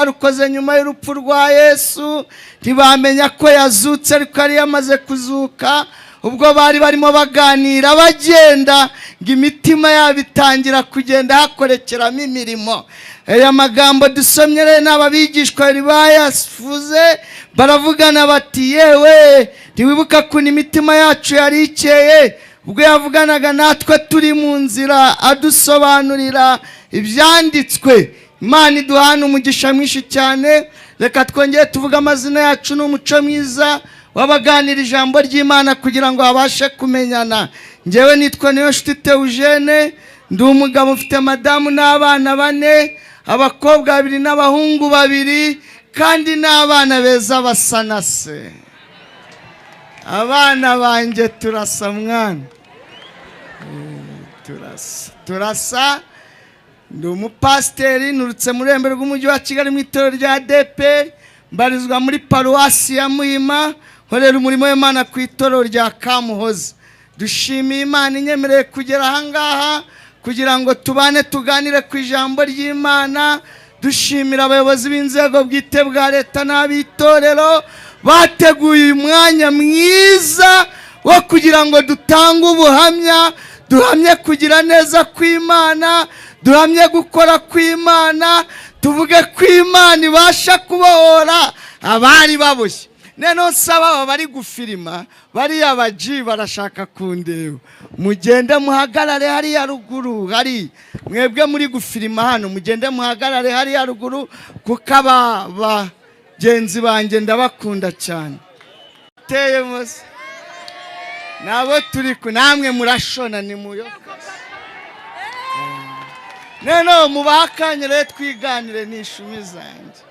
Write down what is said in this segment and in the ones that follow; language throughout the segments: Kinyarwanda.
barukoze nyuma y'urupfu rwa Yesu, ntibamenya ko yazutse ariko yari yamaze kuzuka. Ubwo bari barimo baganira bagenda, ngo imitima yabo itangira kugenda hakorekeramo imirimo. Aya magambo dusomye rero n'ababigishwa bari bayavuze, baravugana bati yewe ntiwibuka kuntu imitima yacu yari ikeye ubwo yavuganaga natwe turi mu nzira adusobanurira ibyanditswe. Imana iduhana umugisha mwinshi cyane. Reka twongere tuvuge amazina yacu n'umuco mwiza wabaganira ijambo ry'Imana kugira ngo babashe kumenyana. Njyewe nitwa Niyonshuti Theogene, ndi umugabo mfite madamu n'abana 4, abakobwa 2 n'abahungu 2, kandi n'abana beza basa na se. Abana banjye turasa mwana, turasa. Ndi umupasiteri, nurutse mu Rurembo rw'umujyi wa Kigali mu itorero rya ADEPR, mbarizwa muri paruwasi ya Muhima, nkorera umurimo w'Imana ku itorero rya Kamuhoza. Dushimiye Imana inyemereye kugera ahangaha kugira ngo tubane tuganire ku ijambo ry'Imana. Dushimira abayobozi b'inzego bwite bwa leta n'abitorero bateguye umwanya mwiza wo kugira ngo dutange ubuhamya, duhamye kugira neza kw'Imana, duhamye gukora kw'Imana, tuvuge kw'Imana ibasha kubohora abari baboshye. Neno nsaba bari gufirima, bariya baji barashaka kundeba, mugende muhagarare hariya ruguru. Hari mwebwe muri gufirima hano, mugende muhagarare hariya ruguru, kuko bagenzi banjye ndabakunda cyane. Teye mose nabo turi ku namwe murashona ni muyoka. Neno mubakanye rero twiganire n'ishumi zanjye.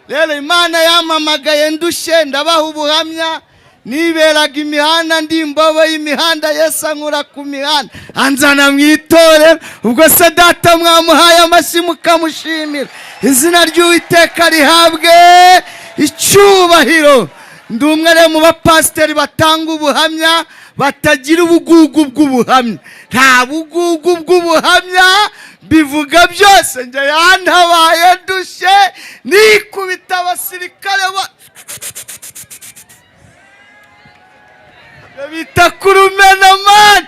Rero Imana yamamagaye ndushye ndabaha ubuhamya. Niberaga imihanda, ndi imbobo y'imihanda, Yesu ankura ku mihanda anzana mu itorero. Ubwo se data mwamuhaye amashyi mukamushimira. Izina ry'Uwiteka rihabwe icyubahiro. Ndi umwe rero mu bapasiteri batanga ubuhamya, batagira ubugugu bw'ubuhamya. Nta bugugu bw'ubuhamya, bivuga byose. Njye yantabaye ndushye, nikubita abasirikare bita kurumena mani.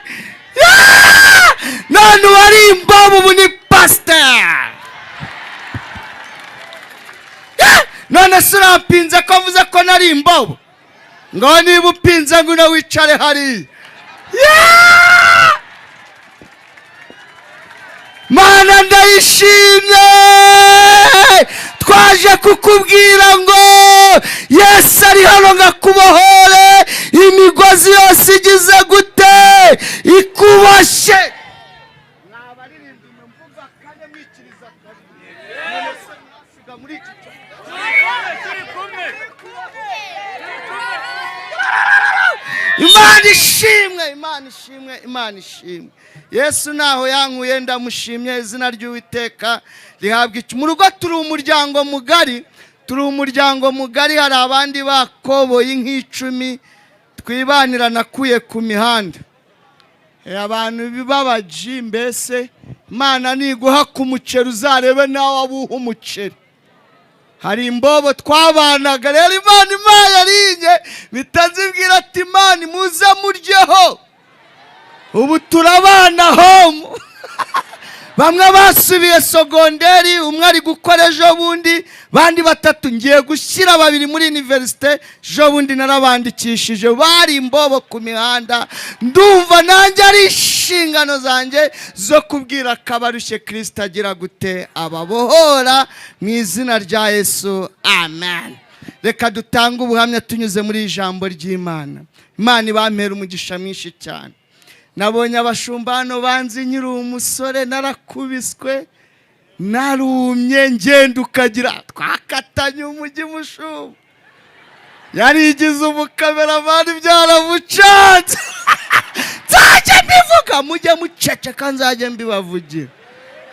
None wari imbobo, ubu ni pasiteri. None se urampinze ko mvuze ko nari imbobo? Ngo niba upinze ngwino wicare hariya. Mana ndayishimye, twaje kukubwira ngo Yesu ari hano ngakubohore imigozi yose igize gute ikuboshye. Nabaririmba mvuga kane mwikiriza muri iki Imana ishimwe, Imana ishimwe, Imana ishimwe. Yesu naho yankuye ndamushimye. Izina ry'Uwiteka rihabwa iki. Mu rugo turi umuryango mugari, hari abandi bakoboye nk'icumi twibanira nakuye ku mihanda. Abantu bibabaji, mbese Imana niguha ku muceri uzarebe nawe abuha umuceri. Hari imbobo twabanaga rero Imana yarinye bitanzibwira ati Imana muze muryeho. Ubu turabana home. Bamwe basubiye sogonderi, umwe ari gukora ejo bundi, bandi 3 ngiye gushyira 2 muri universite. Ejo bundi narabandikishije, bari imbobo ku mihanda. Ndumva nanjye ari inshingano zanjye zo kubwira kabarushye Kristo agira gute ababohora mu izina rya Yesu, amen. Reka dutange ubuhamya tunyuze muri ijambo ry'Imana. Imana ibampera umugisha mwinshi cyane. Nabonye abashumba hano banzi nyiri umusore, narakubiswe, narumye, ngenda ukagira twakatanye umujyi mushumba. Yarigize umukameramani byaramucanze. Nzajya mbivuga, mujye muceceka nzajya mbibavugira.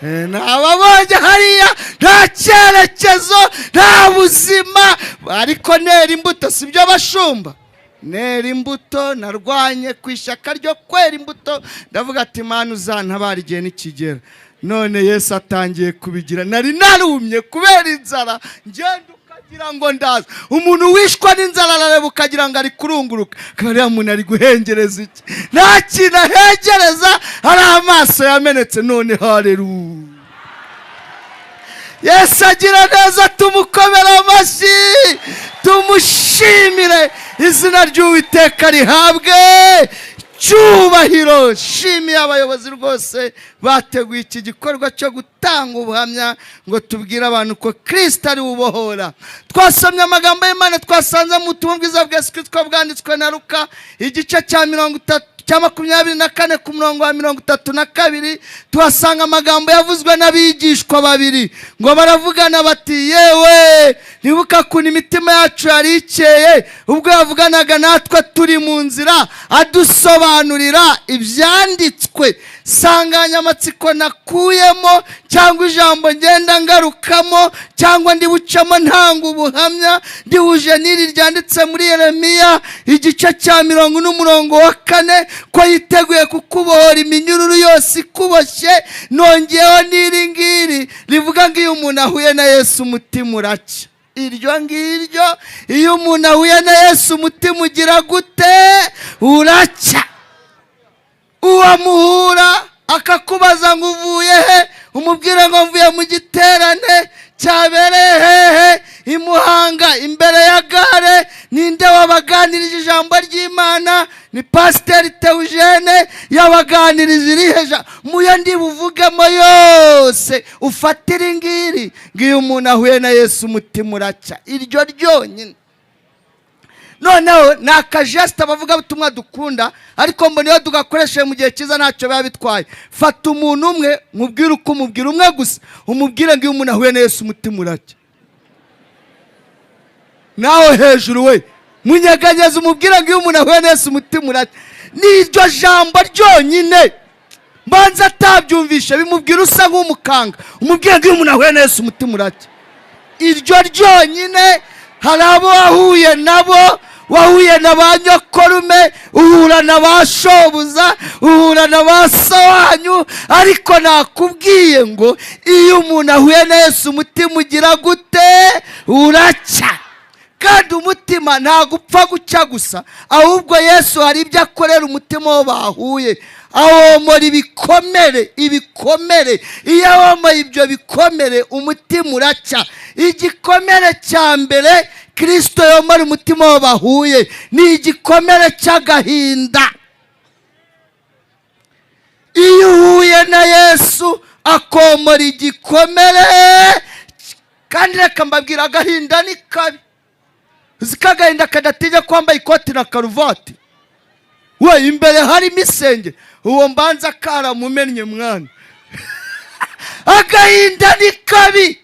Nababonye hariya nta cyerekezo, nta buzima, ariko nera imbuto. Sibyo bashumba? Nera imbuto. Narwanye ku ishyaka ryo kwera imbuto, ndavuga ati Imana uzantabara igihe nikigera. none Yesu atangiye kubigira. Nari narumye kubera inzara, ngenda ukagira ngo ndaza. Umuntu wishwa n'inzara arareba ukagira ngo ari kurunguruka, kariya muntu ari guhengereza iki? Nta kintu ahengereza, hari amaso yamenetse. None haleluya, Yesu agira neza, tumukomere amashyi, tumushimire. Izina ry'Uwiteka rihabwe cyubahiro. Shimiye abayobozi rwose bateguye iki gikorwa cyo gutanga ubuhamya ngo tubwire abantu ko Kristo ari ubohora. Twasomye amagambo y'Imana twasanze mu butumwa bwiza bwa Yesu Kristo bwanditswe na Luka igice cya 24 ku murongo wa 32. Tuhasanga amagambo yavuzwe n'abigishwa babiri ngo baravugana bati, yewe nibuka kuntu imitima yacu yari ikeye ubwo yavuganaga natwe turi mu nzira adusobanurira ibyanditswe. Sanganyamatsiko nakuyemo cyangwa ijambo ngenda ngarukamo cyangwa ndi bucamo ntanga ubuhamya ndihuje n'iri ryanditse muri Yeremiya igice cya 40 n'umurongo wa 4 ko yiteguye kukubohora iminyururu yose ikuboshye. Nongeyeho n'iri ngiri rivuga ngo iyo umuntu ahuye na Yesu umutima uraca. Iryo ngiryo, iyo umuntu ahuye na Yesu umutima ugira gute? Uraca. Uwamuhura akakubaza ngo uvuye he, umubwire ngo mvuye mu giterane cyabereye hehe, i Muhanga imbere ya gare. Ninde wabaganirije ijambo ry'Imana? Ni Pasiteri Theogene. Yabaganirije irihe muyo ndi buvugemo yose? Ufatira ngiri ngiyo umuntu ahuye na Yesu umutima uraca. Iryo ryonyine. Noneho ni akajeste abavuga butumwa dukunda, ariko mbona iyo tugakoresheje mu gihe cyiza ntacyo biba bitwaye. Fata umuntu umwe, mubwire uko umubwira umwe gusa, umubwire ngo iyo umuntu ahuye na Yesu umutima uraca. Nawe hejuru we munyeganyeza umubwire ngo iyo umuntu ahuye na Yesu umutima uraca. N'iryo jambo ryonyine mbanza atabyumvishe bimubwira usa nk'umukanga, umubwire ngo iyo umuntu ahuye na Yesu umutima uraca. Iryo ryonyine. Hari abo wahuye nabo, wahuye na ba nyokorume, uhura na ba shobuza, uhura na ba so wanyu, ariko nakubwiye ngo iyo umuntu ahuye na Yesu umutima ugira gute? Uraca. Kandi umutima ntabwo upfa guca gusa, ahubwo Yesu hari ibyo akorera umutima wo bahuye. Awomora ibikomere. Iyo awomoye ibyo bikomere umutima uraca. Igikomere cya mbere Kristo yomora umutima wo bahuye ni igikomere cy'agahinda. Iyo uhuye na Yesu akomora igikomere. Kandi reka mbabwira, agahinda ni kabi. Uziko agahinda kadatinya kwambaye ikoti na karuvati. We imbere harimo isenge, uwo mbanza karamumennye mwana. Agahinda ni kabi.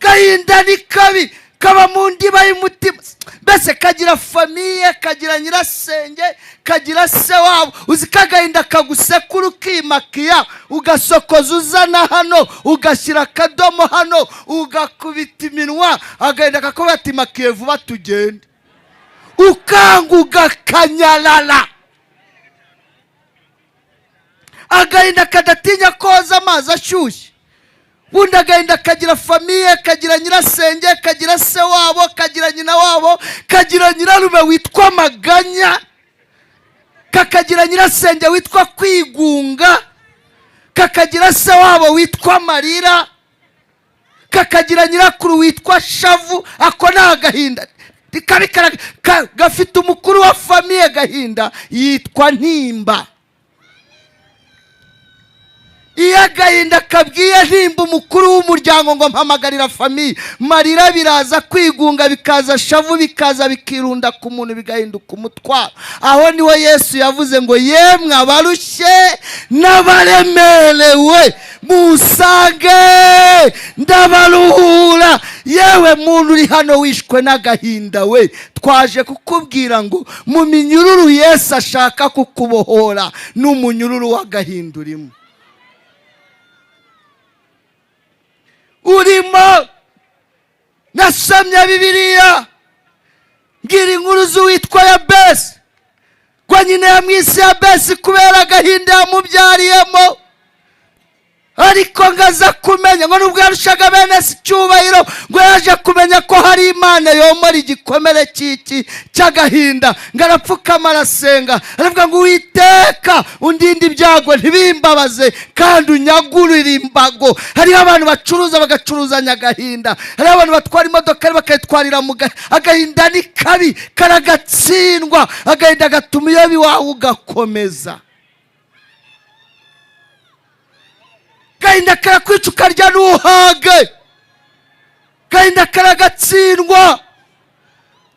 Gahinda ni kabi, kaba mu ndiba y'umutima. Mbese kagira famiye, kagira nyirasenge, kagira se wabo. Uziko agahinda kagusekura ukimakiya, ugasokoza uzana hano, ugashyira akadomo hano, ugakubita iminwa. Agahinda kakubwira ati makiye vuba tugende. Ukanga ugakanyarara. Agahinda kadatinya koza amazi ashyushye. Bundi agahinda kagira famiye, kagira nyirasenge, kagira se wabo, kagira nyina wabo, kagira nyirarume witwa maganya, kakagira nyirasenge witwa kwigunga, kakagira se wabo witwa marira, kakagira nyirakuru witwa shavu. Ako ni agahinda gafite umukuru wa famiye. Gahinda yitwa ntimba. Iyo agahinda kabwiye ntimba umukuru w'umuryango ngo mpamagarira famiye, marira biraza, kwigunga bikaza, shavu bikaza, bikirunda ku muntu bigahinduka umutwaro. Aho niho Yesu yavuze ngo yemwe abarushye n'abaremerewe musange ndabaruhura. Yewe muntu uri hano wishwe n'agahinda we, twaje kukubwira ngo mu minyururu Yesu ashaka kukubohora n'umunyururu w'agahinda urimo. Urimo. Nasomye Bibiliya ngira inkuru z'uwitwa Yabesi, ko nyine yamwise Yabesi kubera agahinda yamubyariyemo. ariko ngaza kumenya ngo nubwo yarushaga bene si icyubahiro, ngo yaje kumenya ko hari Imana yomora igikomere cy'agahinda, ngo arapfukama arasenga aravuga ngo Uwiteka undinde ibyago ntibimbabaze kandi unyagurire imbago. Hariho abantu bacuruza bagacuruzanya agahinda, hariho abantu batwara imodoka bakayitwarira mu agahinda. Ni kabi, karagatsindwa, agahinda gatuma iyo biwawe ugakomeza. Gahinda karakwica ukarya ntuhage, gahinda karagatsindwa.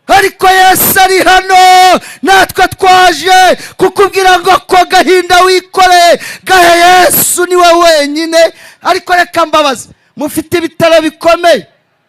Ariko Yesu ari hano, natwe twaje kukubwira ngo ko gahinda wikoreye gahe Yesu niwe wenyine. Ariko reka mbabaza, mufite ibitaro bikomeye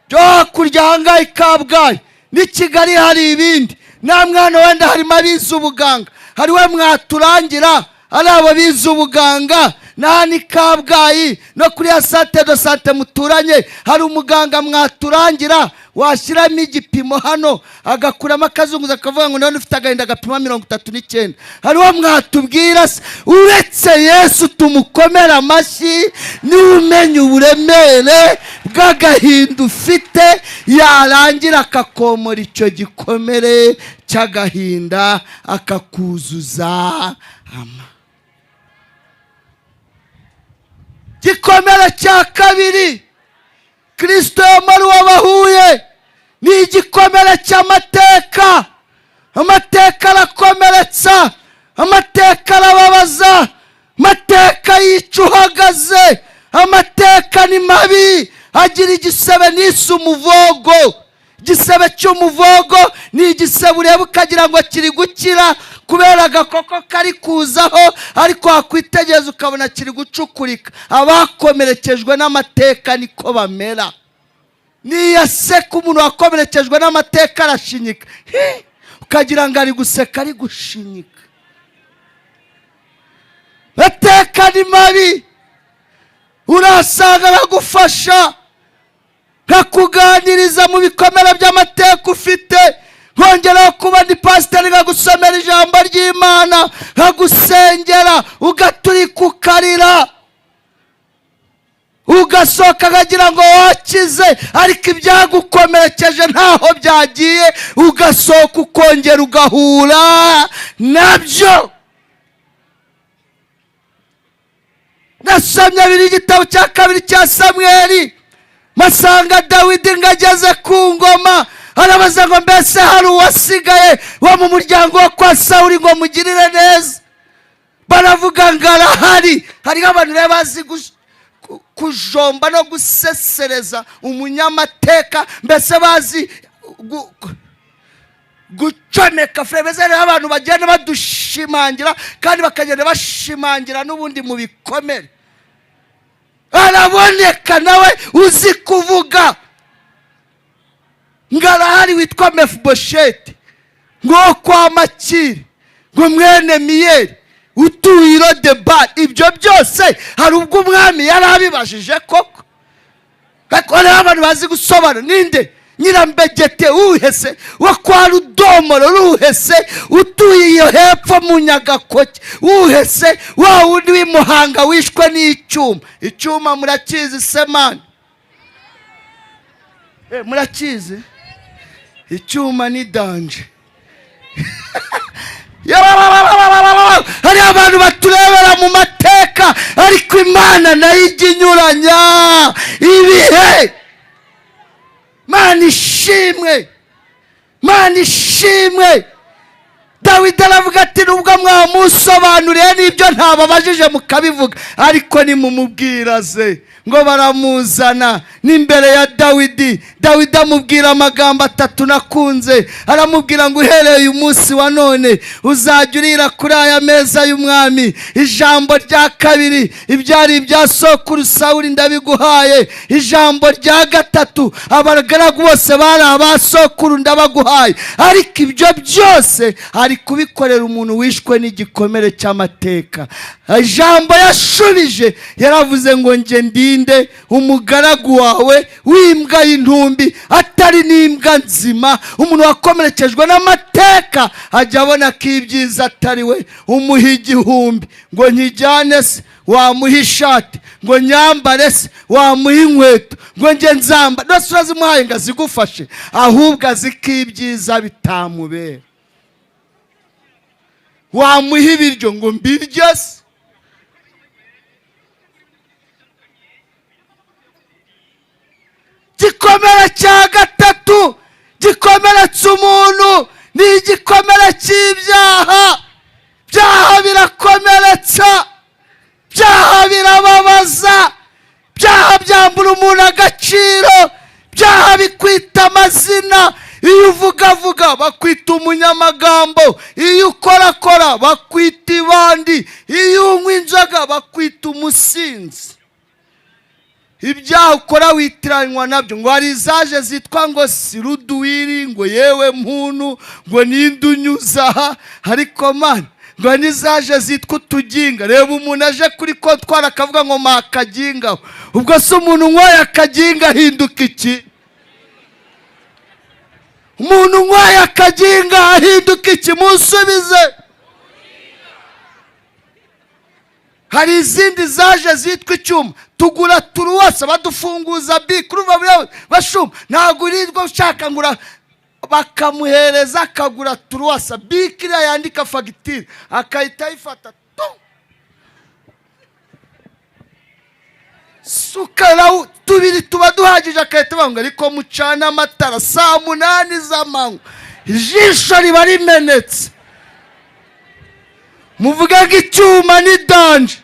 byo hakurya ahangaha i Kabgayi n'i Kigali, hari ibindi. Nta mwana wenda harimo abize ubuganga, hari we mwaturangira ari abo bize ubuganga. Nani Kabgayi no kuri ya sante do sante muturanye hari umuganga mwaturangira washyiramo igipimo hano agakuramo akazunguza akavuga ngo none ufite agahinda gapima 39. hari wo mwatubwira se uretse Yesu tumukomera amashyi niwe umenya uburemere bw'agahinda ufite, yarangira akakomora icyo gikomere cy'agahinda akakuzuza Gikomere cya kabiri Kristo yamara uwabahuye ni igikomere cy'amateka. Amateka arakomeretsa, amateka arababaza, amateka yica uhagaze, amateka ni mabi, agira igisebe n'isi umuvogo. Igisebe cy'umuvogo ni igisebe ureba ukagira ngo kiri gukira kubera agakoko kari kuzaho, ariko wakwitegereza ukabona kiri gucukurika. Abakomerekejwe n'amateka niko bamera. Niyaseka umuntu wakomerekejwe n'amateka arashinyika, ukagira ngo ari guseka ari gushinyika. Amateka ni mabi, urasanga aragufasha nkakuganiriza mu bikomere by'amateka ufite, nkongeraho kuba ndi pasiteri nkagusomera ijambo ry'Imana, nkagusengera ugaturika ukarira, ugasohoka nkagira ngo wakize, ariko ibyagukomerekeje ntaho byagiye, ugasohoka ukongera ugahura nabyo. Nasomye biri igitabo cya kabiri cya Samweli, masanga Dawidi ngageze ku ngoma, arabaza ngo mbese hari uwasigaye wo mu muryango wo kwa Sawuli ngo mugirire neza? Baravuga ngo arahari. Hariho abantu rero bazi kujomba no gusesereza umunyamateka, mbese bazi gucomeka fremeze. Rero abantu bagenda badushimangira kandi bakagenda bashimangira n'ubundi mu bikomere. Araboneka nawe uzi kuvuga. Ngarahari witwa Mefibosheti, ngo kwa Makiri, ngo mwene Miyeri utuye i Lodebari. Ibyo byose hari ubwo umwami yari abibajije koko. Ariko abantu bazi gusobanura. Ninde? Nyirambegete uhese wo kwa Rudomoro ruhese utuye iyo hepfo mu Nyagakoke uhese wa wundi w'imuhanga wishwe n'icyuma. Icyuma murakizi semani? Murakizi? Icyuma ni danje. Hari abantu baturebera mu mateka, ariko Imana nayo ijya inyuranya ibihe. Mana ishimwe, Mana ishimwe. Dawidi aravuga ati nubwo mwamusobanuriye n'ibyo ntababajije mukabivuga, ariko nimumubwiraze. Ngo baramuzana n'imbere ya Dawidi. Dawidi amubwira amagambo 3 nakunze. Aramubwira ngo uhereye uyu munsi wa none uzajya urira kuri aya meza y'umwami. Ijambo rya kabiri ibyari ibya sokuru Sawuli ndabiguhaye. Ijambo rya gatatu abagaragu bose bari abasokuru ndabaguhaye. Ariko ibyo byose ari kubikorera umuntu wishwe n'igikomere cy'amateka. Ijambo yashubije yaravuze ngo nge ndi ndinde umugaragu wawe w'imbwa y'intumbi, atari n'imbwa nzima. Umuntu wakomerekejwe n'amateka ajya abona ko ibyiza atari we. Umuha 1000 ngo nkijyane se, wamuha ishati. Ngo nyambare se, wamuha inkweto. Ngo nge nzamba, dose urazimuhaye ngo azigufashe, ahubwo azi ko ibyiza bitamubera. Wamuha ibiryo ngo mbirye se. Gikomere cya gatatu gikomeretsa umuntu ni igikomere cy'ibyaha. Byaha birakomeretsa, byaha birababaza, byaha byambura umuntu agaciro, byaha bikwita amazina. Iyo uvuga bakwita umunyamagambo, iyo ukorakora bakwita ibandi, iyo unywa inzoga bakwita umusinzi. Ibyaha ukora witiranywa nabyo. Ngo hari izaje zitwa ngo siruduwiri, ngo yewe muntu, ngo ninde unyuza. Ariko man, ngo nizaje zitwa utuginga. Reba umuntu aje kuri kontwari akavuga ngo makagingaho, ubwo se umuntu unywaye akaginga ahinduka iki? Umuntu unywaye akaginga ahinduka iki? Musubize. Hari izindi zaje zitwa icyuma. Tugura turuwasa badufunguza bikuru bashuma. Ntabwo urirwa ushaka ngura, bakamuhereza akagura turuwasa bikira yandika fagitire akahita ayifata tu sukara tubiri tuba duhagije, akahita banga ariko mucana amatara saa 8 z'amanywa ijisho riba rimenetse. Muvuga ngo icyuma ni danje,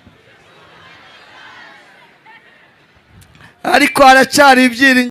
ariko haracyari ibyiringiro.